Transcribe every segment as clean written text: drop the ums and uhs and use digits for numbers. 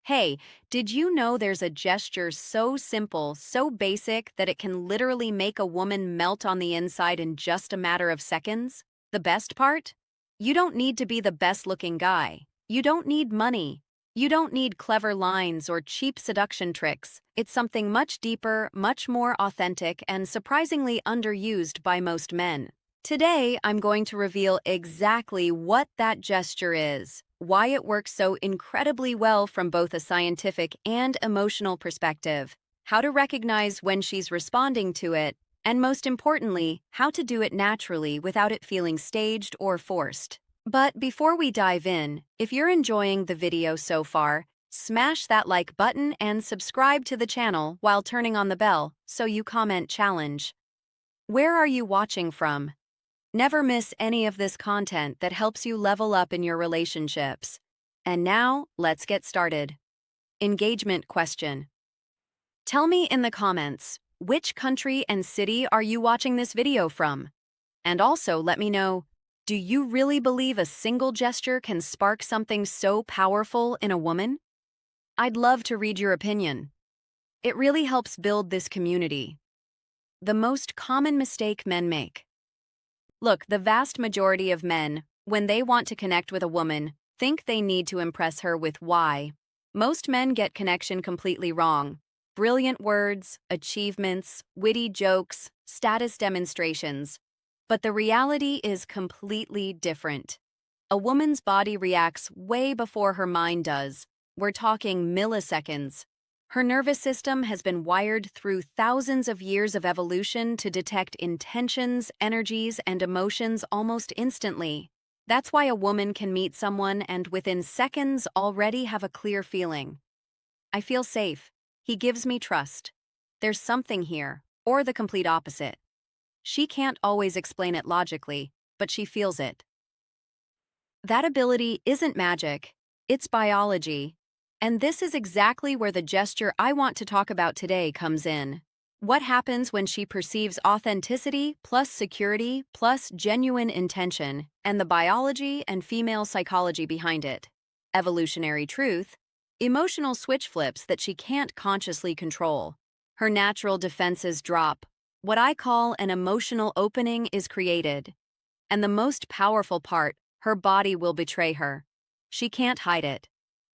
Hey, did you know there's a gesture so simple, so basic that it can literally make a woman melt on the inside in just a matter of seconds? The best part? You don't need to be the best looking guy. You don't need money. You don't need clever lines or cheap seduction tricks. It's something much deeper, much more authentic, and surprisingly underused by most men. Today, I'm going to reveal exactly what that gesture is, why it works so incredibly well from both a scientific and emotional perspective, how to recognize when she's responding to it, and most importantly, how to do it naturally without it feeling staged or forced. But before we dive in, if you're enjoying the video so far, smash that like button and subscribe to the channel while turning on the bell so you comment challenge. Where are you watching from? Never miss any of this content that helps you level up in your relationships. And now, let's get started. Engagement question. Tell me in the comments, which country and city are you watching this video from? And also let me know, do you really believe a single gesture can spark something so powerful in a woman? I'd love to read your opinion. It really helps build this community. The most common mistake men make. Look, the vast majority of men, when they want to connect with a woman, think they need to impress her with why. Most men get connection completely wrong. Brilliant words, achievements, witty jokes, status demonstrations. But the reality is completely different. A woman's body reacts way before her mind does. We're talking milliseconds. Her nervous system has been wired through thousands of years of evolution to detect intentions, energies, and emotions almost instantly. That's why a woman can meet someone and within seconds already have a clear feeling. I feel safe. He gives me trust. There's something here, or the complete opposite. She can't always explain it logically, but she feels it. That ability isn't magic, it's biology. And this is exactly where the gesture I want to talk about today comes in. What happens when she perceives authenticity plus security plus genuine intention, and the biology and female psychology behind it. Evolutionary truth, emotional switch flips that she can't consciously control. Her natural defenses drop. What I call an emotional opening is created. And the most powerful part, her body will betray her. She can't hide it.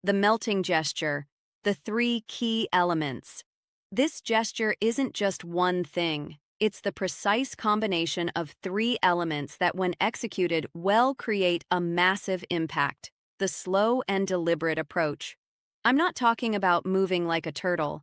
The melting gesture, the three key elements. This gesture isn't just one thing. It's the precise combination of three elements that, when executed well, create a massive impact. The slow and deliberate approach. I'm not talking about moving like a turtle.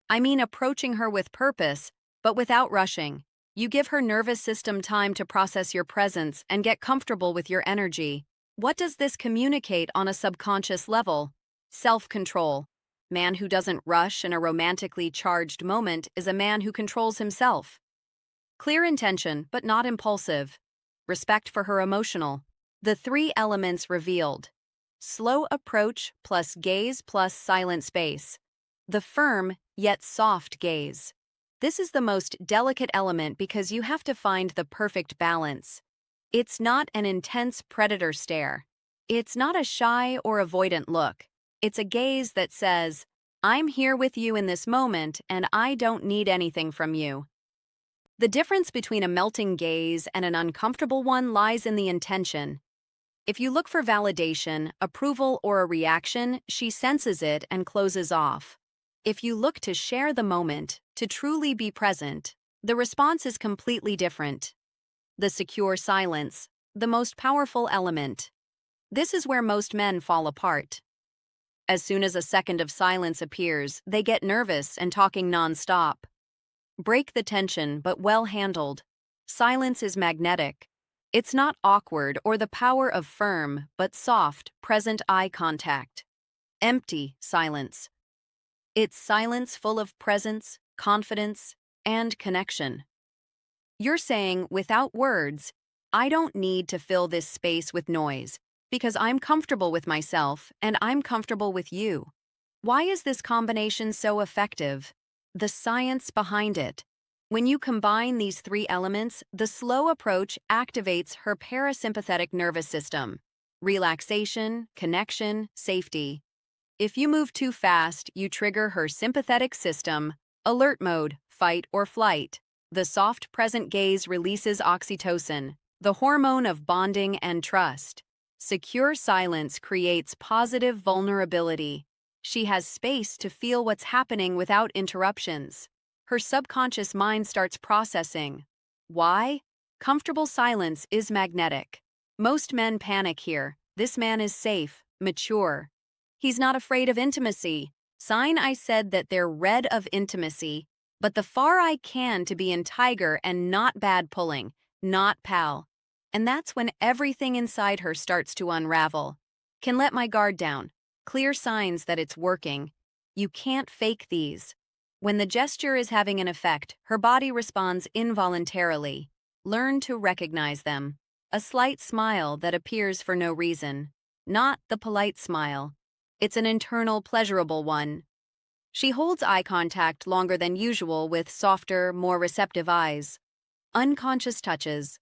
I mean approaching her with purpose, but without rushing. You give her nervous system time to process your presence and get comfortable with your energy. What does this communicate on a subconscious level? Self-control. Man who doesn't rush in a romantically charged moment is a man who controls himself. Clear intention, but not impulsive. Respect for her emotional. The three elements revealed. Slow approach plus gaze plus silent space. The firm, yet soft gaze. This is the most delicate element because you have to find the perfect balance. It's not an intense predator stare. It's not a shy or avoidant look. It's a gaze that says, I'm here with you in this moment and I don't need anything from you. The difference between a melting gaze and an uncomfortable one lies in the intention. If you look for validation, approval, or a reaction, she senses it and closes off. If you look to share the moment, to truly be present, the response is completely different. The secure silence, the most powerful element. This is where most men fall apart. As soon as a second of silence appears, they get nervous and talking nonstop. Break the tension, but well handled. Silence is magnetic. It's not awkward or the power of firm, but soft, present eye contact. Empty silence. It's silence full of presence, confidence, and connection. You're saying, without words, I don't need to fill this space with noise, because I'm comfortable with myself and I'm comfortable with you. Why is this combination so effective? The science behind it. When you combine these three elements, the slow approach activates her parasympathetic nervous system. Relaxation, connection, safety. If you move too fast, you trigger her sympathetic system, alert mode, fight or flight. The soft present gaze releases oxytocin, the hormone of bonding and trust. Secure silence creates positive vulnerability. She has space to feel what's happening without interruptions. Her subconscious mind starts processing. Why? Comfortable silence is magnetic. Most men panic here. This man is safe, mature. He's not afraid of intimacy. Sign I said that they're red of intimacy, but the far I can to be in tiger and not bad pulling, not pal. And that's when everything inside her starts to unravel. Can let my guard down. Clear signs that it's working. You can't fake these. When the gesture is having an effect, her body responds involuntarily. Learn to recognize them. A slight smile that appears for no reason. Not the polite smile. It's an internal, pleasurable one. She holds eye contact longer than usual with softer, more receptive eyes. Unconscious touches.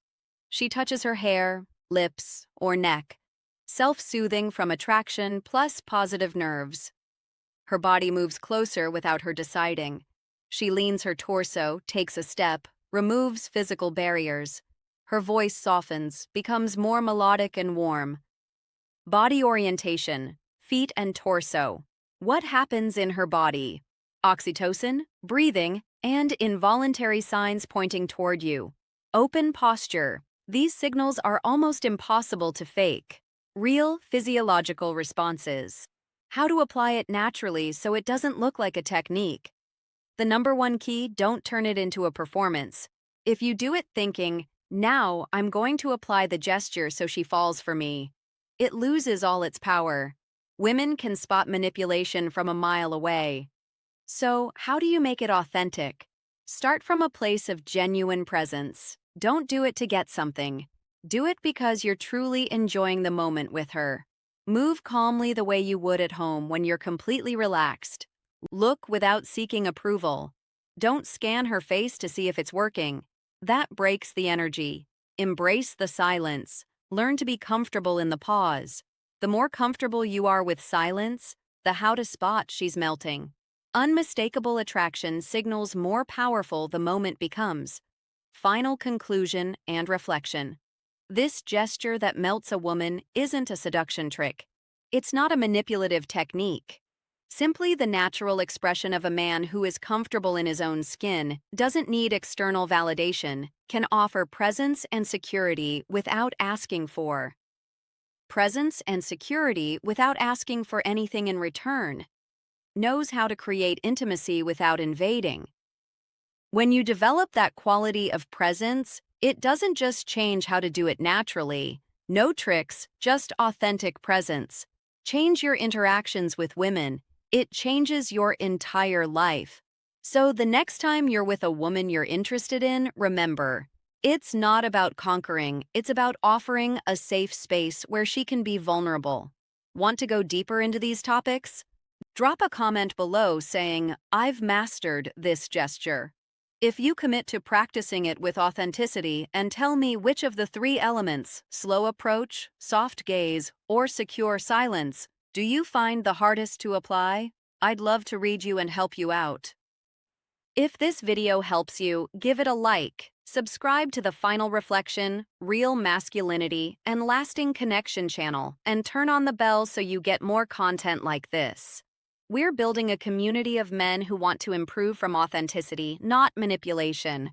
She touches her hair, lips, or neck. Self-soothing from attraction plus positive nerves. Her body moves closer without her deciding. She leans her torso, takes a step, removes physical barriers. Her voice softens, becomes more melodic and warm. Body orientation, feet and torso. What happens in her body? Oxytocin, breathing, and involuntary signs pointing toward you. Open posture. These signals are almost impossible to fake. Real physiological responses. How to apply it naturally so it doesn't look like a technique. The number one key, don't turn it into a performance. If you do it thinking, now I'm going to apply the gesture so she falls for me, it loses all its power. Women can spot manipulation from a mile away. So, how do you make it authentic? Start from a place of genuine presence. Don't do it to get something. Do it because you're truly enjoying the moment with her. Move calmly the way you would at home when you're completely relaxed. Look without seeking approval. Don't scan her face to see if it's working. That breaks the energy. Embrace the silence. Learn to be comfortable in the pause. The more comfortable you are with silence, the how to spot she's melting. Unmistakable attraction signals more powerful the moment becomes. Final conclusion and reflection. This gesture that melts a woman isn't a seduction trick. It's not a manipulative technique. Simply the natural expression of a man who is comfortable in his own skin, doesn't need external validation, can offer presence and security without asking for. Presence and security without asking for anything in return. Knows how to create intimacy without invading. When you develop that quality of presence, it doesn't just change how to do it naturally. No tricks, just authentic presence. Change your interactions with women. It changes your entire life. So the next time you're with a woman you're interested in, remember, it's not about conquering, it's about offering a safe space where she can be vulnerable. Want to go deeper into these topics? Drop a comment below saying, I've mastered this gesture. If you commit to practicing it with authenticity and tell me which of the three elements, slow approach, soft gaze, or secure silence, do you find the hardest to apply? I'd love to read you and help you out. If this video helps you, give it a like, subscribe to the Final Reflection, Real Masculinity, and Lasting Connection channel, and turn on the bell so you get more content like this. We're building a community of men who want to improve from authenticity, not manipulation.